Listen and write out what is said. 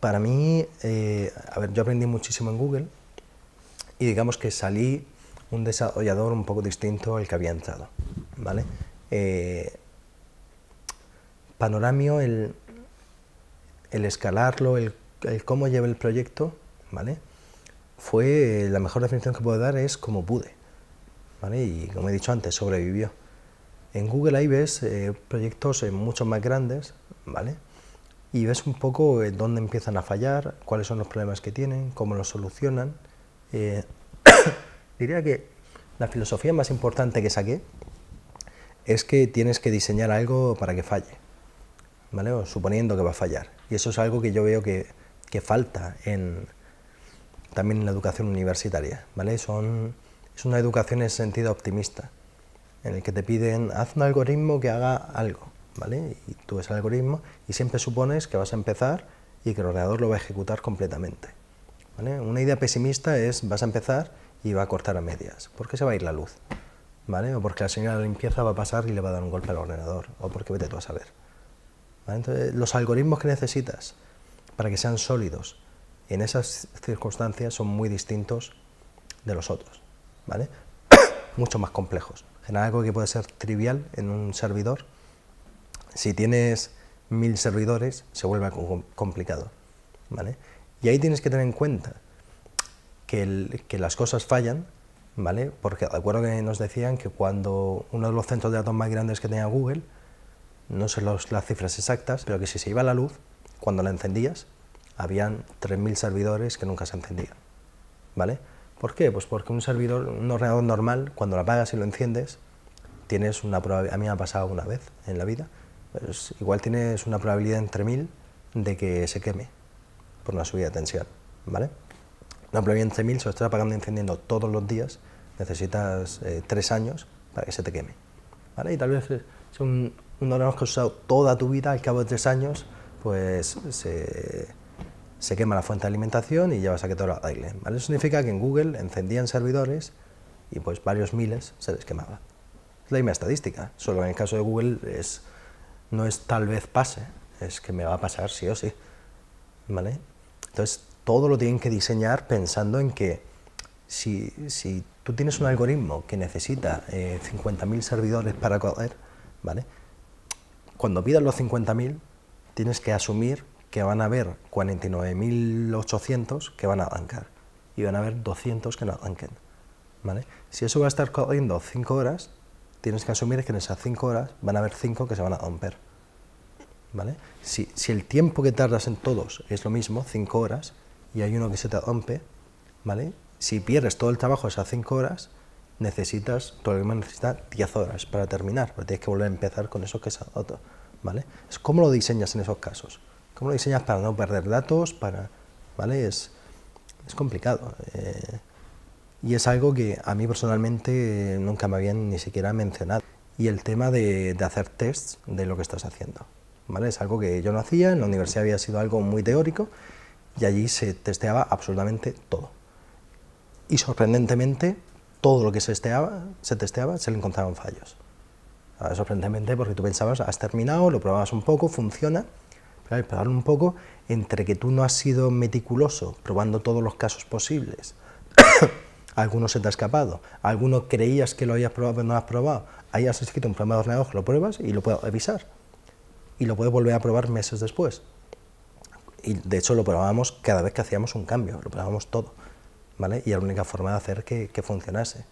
para mí, a ver, yo aprendí muchísimo en Google y digamos que salí un desarrollador un poco distinto al que había entrado, ¿vale? Panoramio, el escalarlo, el cómo lleva el proyecto, ¿vale? Fue, la mejor definición que puedo dar es como pude, ¿vale? Y como he dicho antes, sobrevivió. En Google ahí ves proyectos mucho más grandes, ¿vale? Y ves un poco dónde empiezan a fallar, cuáles son los problemas que tienen, cómo los solucionan. Diría que la filosofía más importante que saqué es que tienes que diseñar algo para que falle, ¿vale? O suponiendo que va a fallar. Y eso es algo que yo veo que falta también en la educación universitaria, ¿vale? Es una educación en sentido optimista, en el que te piden, haz un algoritmo que haga algo, ¿vale? Y tú ves el algoritmo y siempre supones que vas a empezar y que el ordenador lo va a ejecutar completamente, ¿vale? Una idea pesimista es, vas a empezar y va a cortar a medias, porque se va a ir la luz, ¿vale? O porque la señora de limpieza va a pasar y le va a dar un golpe al ordenador, o porque vete tú a saber, ¿vale? Entonces, los algoritmos que necesitas para que sean sólidos en esas circunstancias son muy distintos de los otros, ¿vale? Mucho más complejos. Generar algo que puede ser trivial en un servidor, si tienes 1000 servidores, se vuelve complicado, ¿vale? Y ahí tienes que tener en cuenta que las cosas fallan, ¿vale? Porque recuerdo que nos decían que cuando uno de los centros de datos más grandes que tenía Google, no sé las cifras exactas, pero que si se iba la luz, cuando la encendías, habían 3000 servidores que nunca se encendían, ¿vale? ¿Por qué? Pues porque un ordenador normal, cuando lo apagas y lo enciendes, tienes una probabilidad, a mí me ha pasado una vez en la vida, pues igual tienes una probabilidad entre 1000 de que se queme por una subida de tensión, ¿vale? Una probabilidad entre 1000, si lo estás apagando y encendiendo todos los días, necesitas 3 años para que se te queme, ¿vale? Y tal vez es un ordenador que has usado toda tu vida, al cabo de 3 años, pues se quema la fuente de alimentación y llevas a que todo lo arreglen, ¿vale? Eso significa que en Google encendían servidores y pues varios miles se les quemaba. Es la misma estadística, solo en el caso de Google no es tal vez pase, es que me va a pasar sí o sí, ¿vale? Entonces, todo lo tienen que diseñar pensando en que si tú tienes un algoritmo que necesita 50.000 servidores para correr, ¿vale? Cuando pidas los 50.000, tienes que asumir que van a haber 49.800 que van a arrancar y van a haber 200 que no arranquen, ¿vale? Si eso va a estar corriendo 5 horas, tienes que asumir que en esas 5 horas van a haber 5 que se van a romper, ¿vale? Si el tiempo que tardas en todos es lo mismo, 5 horas, y hay uno que se te rompe, ¿vale? Si pierdes todo el trabajo esas 5 horas, tu algoritmo necesita 10 horas para terminar, porque tienes que volver a empezar con eso que es otro, ¿vale? Es cómo lo diseñas en esos casos, cómo lo diseñas para no perder datos, ¿vale? Es complicado, y es algo que a mí personalmente nunca me habían ni siquiera mencionado. Y el tema de hacer tests de lo que estás haciendo, ¿vale? Es algo que yo no hacía, en la universidad había sido algo muy teórico, y allí se testeaba absolutamente todo. Y sorprendentemente, todo lo que se testeaba, se le encontraban fallos. Sorprendentemente, porque tú pensabas, has terminado, lo probabas un poco, funciona, pero probarlo un poco, entre que tú no has sido meticuloso probando todos los casos posibles, alguno se te ha escapado, alguno creías que lo habías probado pero no lo has probado, ahí has escrito un programa de ordenador que lo pruebas y lo puedes revisar, y lo puedes volver a probar meses después. Y de hecho lo probábamos cada vez que hacíamos un cambio, lo probábamos todo, ¿vale? Y era la única forma de hacer que funcionase.